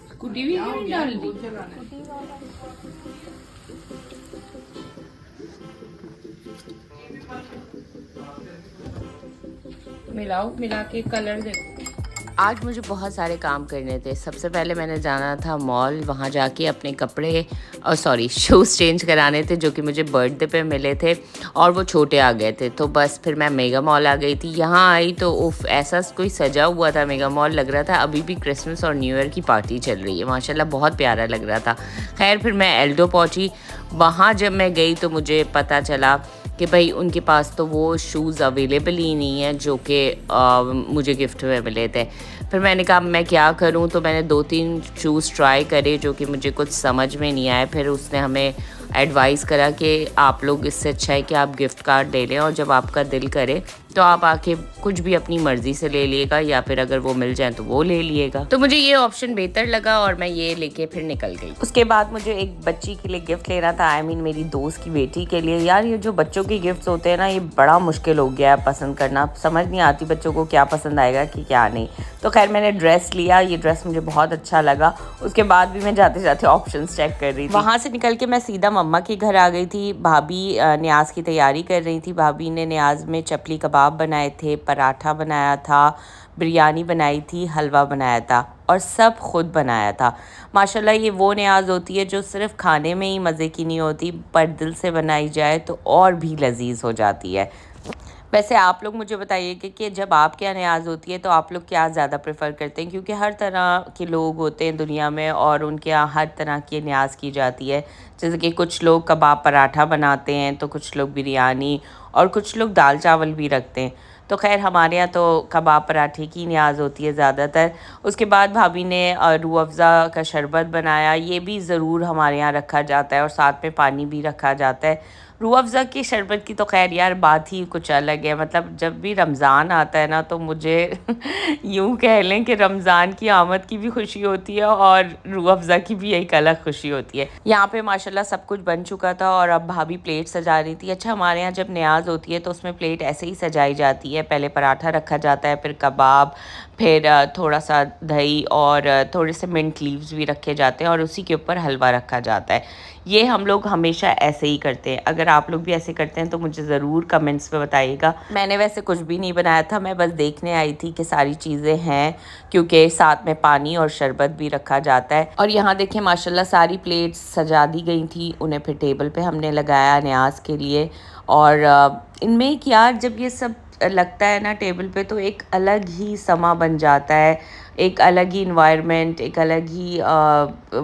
Scooty भी क्यों नहीं डाल दी? मिलाओ, मिला के कलर देखो। आज मुझे बहुत सारे काम करने थे। सबसे पहले मैंने जाना था मॉल, वहाँ जाके अपने कपड़े शूज़ चेंज कराने थे जो कि मुझे बर्थडे पे मिले थे और वो छोटे आ गए थे। तो बस फिर मैं मेगा मॉल आ गई थी। यहाँ आई तो उफ, ऐसा कोई सजा हुआ था मेगा मॉल, लग रहा था अभी भी क्रिसमस और न्यू ईयर की पार्टी चल रही है। माशाल्लाह बहुत प्यारा लग रहा था। खैर फिर मैं एल्डो पहुँची। वहाँ जब मैं गई तो मुझे पता चला कि भाई उनके पास तो वो शूज़ अवेलेबल ही नहीं है जो कि मुझे गिफ्ट में मिले थे। फिर मैंने कहा मैं क्या करूं, तो मैंने 2-3 शूज़ ट्राई करे जो कि मुझे कुछ समझ में नहीं आए। फिर उसने हमें एडवाइस करा कि आप लोग, इससे अच्छा है कि आप गिफ्ट कार्ड ले लें और जब आपका दिल करे तो आप आके कुछ भी अपनी मर्ज़ी से ले लिएगा या फिर अगर वो मिल जाए तो वो ले लिएगा। तो मुझे ये ऑप्शन बेहतर लगा और मैं ये लेके फिर निकल गई। उसके बाद मुझे एक बच्ची के लिए गिफ्ट लेना था, मेरी दोस्त की बेटी के लिए। यार ये जो बच्चों के गिफ्ट्स होते हैं ना, ये बड़ा मुश्किल हो गया है पसंद करना। समझ नहीं आती बच्चों को क्या पसंद आएगा कि क्या नहीं। तो खैर मैंने ड्रेस लिया, ये ड्रेस मुझे बहुत अच्छा लगा। उसके बाद भी मैं जाते जाते ऑप्शंस चेक कर रही थी। वहाँ से निकल के मैं सीधा मम्मा के घर आ गई थी। भाभी न्याज की तैयारी कर रही थी। भाभी ने न्याज में चपली कबाब बनाए थे, पराठा बनाया था, बिरयानी बनाई थी, हलवा बनाया था और सब खुद बनाया था। माशाल्लाह ये वो न्याज होती है जो सिर्फ खाने में ही मज़े की नहीं होती, पर दिल से बनाई जाए तो और भी लजीज हो जाती है। वैसे आप लोग मुझे बताइए कि जब आपके यहाँ न्याज़ होती है तो आप लोग क्या ज़्यादा प्रेफर करते हैं, क्योंकि हर तरह के लोग होते हैं दुनिया में और उनके यहाँ हर तरह की न्याज़ की जाती है। जैसे कि कुछ लोग कबाब पराठा बनाते हैं, तो कुछ लोग बिरयानी और कुछ लोग दाल चावल भी रखते हैं। तो खैर हमारे यहाँ तो कबाब पराठे की न्याज़ होती है ज़्यादातर। उसके बाद भाभी ने रूह अफ़ज़ा का शरबत बनाया, ये भी ज़रूर हमारे यहाँ रखा जाता है और साथ में पानी भी रखा जाता है। रूह अफ़ज़ा के शरबत की तो खैर यार बात ही कुछ अलग है। मतलब जब भी रमज़ान आता है ना तो मुझे यूँ कह लें कि रमज़ान की आमद की भी खुशी होती है और रूह अफ़ज़ा की भी एक अलग खुशी होती है। यहाँ पे माशाल्लाह सब कुछ बन चुका था और अब भाभी प्लेट सजा रही थी। अच्छा हमारे यहाँ जब न्याज़ होती है तो उसमें प्लेट ऐसे ही सजाई जाती है। पहले पराठा रखा जाता है, फिर कबाब, फिर थोड़ा सा दही और थोड़े से मिंट लीव्स भी रखे जाते हैं और उसी के ऊपर हलवा रखा जाता है। ये हम लोग हमेशा ऐसे ही करते हैं। अगर आप लोग भी ऐसे करते हैं तो मुझे ज़रूर कमेंट्स में बताइएगा। मैंने वैसे कुछ भी नहीं बनाया था, मैं बस देखने आई थी कि सारी चीज़ें हैं, क्योंकि साथ में पानी और शरबत भी रखा जाता है। और यहाँ देखें माशाल्लाह सारी प्लेट्स सजा दी गई थी, उन्हें फिर टेबल पे हमने लगाया न्याज़ के लिए। और इनमें एक यार जब ये सब लगता है ना टेबल पे तो एक अलग ही समा बन जाता है, एक अलग ही इन्वायरमेंट, एक अलग ही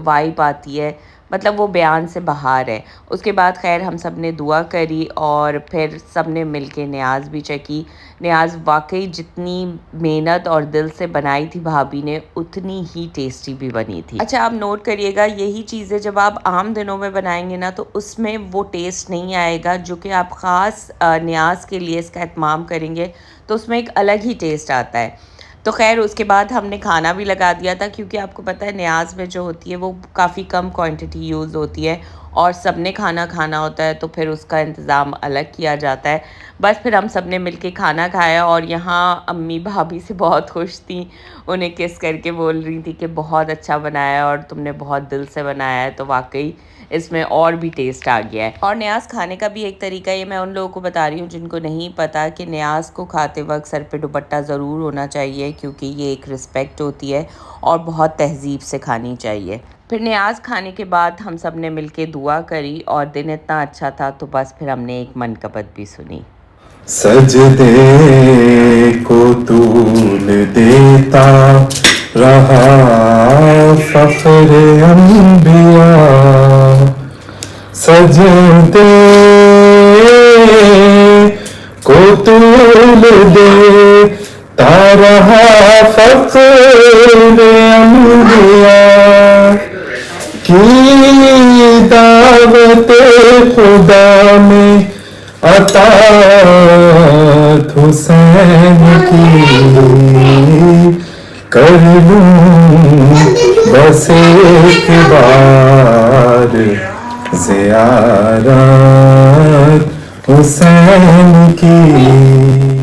वाइब आती है। मतलब वो बयान से बाहर है। उसके बाद खैर हम सब ने दुआ करी और फिर सब ने मिल के न्याज़ भी चखी। न्याज़ वाकई जितनी मेहनत और दिल से बनाई थी भाभी ने, उतनी ही टेस्टी भी बनी थी। अच्छा आप नोट करिएगा, यही चीज़ें जब आप आम दिनों में बनाएंगे ना तो उसमें वो टेस्ट नहीं आएगा जो कि आप ख़ास न्याज़ के लिए इसका एहतमाम करेंगे तो उसमें एक अलग ही टेस्ट आता है। तो खैर उसके बाद हमने खाना भी लगा दिया था, क्योंकि आपको पता है न्याज़ में जो होती है वो काफ़ी कम क्वांटिटी यूज़ होती है और सबने खाना खाना होता है, तो फिर उसका इंतज़ाम अलग किया जाता है। बस फिर हम सब ने मिल के खाना खाया और यहाँ अम्मी भाभी से बहुत खुश थी, उन्हें किस करके बोल रही थी कि बहुत अच्छा बनाया और तुमने बहुत दिल से बनाया है, तो वाकई इसमें और भी टेस्ट आ गया है। और न्याज़ खाने का भी एक तरीका, ये मैं उन लोगों को बता रही हूँ जिनको नहीं पता, कि न्याज़ को खाते वक्त सर पे दुपट्टा ज़रूर होना चाहिए, क्योंकि ये एक रिस्पेक्ट होती है और बहुत तहज़ीब से खानी चाहिए। फिर न्याज़ खाने के बाद हम सब ने मिल के दुआ करी और दिन इतना अच्छा था तो बस फिर हमने एक मनकबत भी सुनी। सजदे को तूल देता रहा फख्रे अंबिया, सजदे को तूल देता रहा फख्रे अंबिया की दावत खुदा में अतात हुसैन की कर लूं बस एक बार ज़ियारत हुसैन की।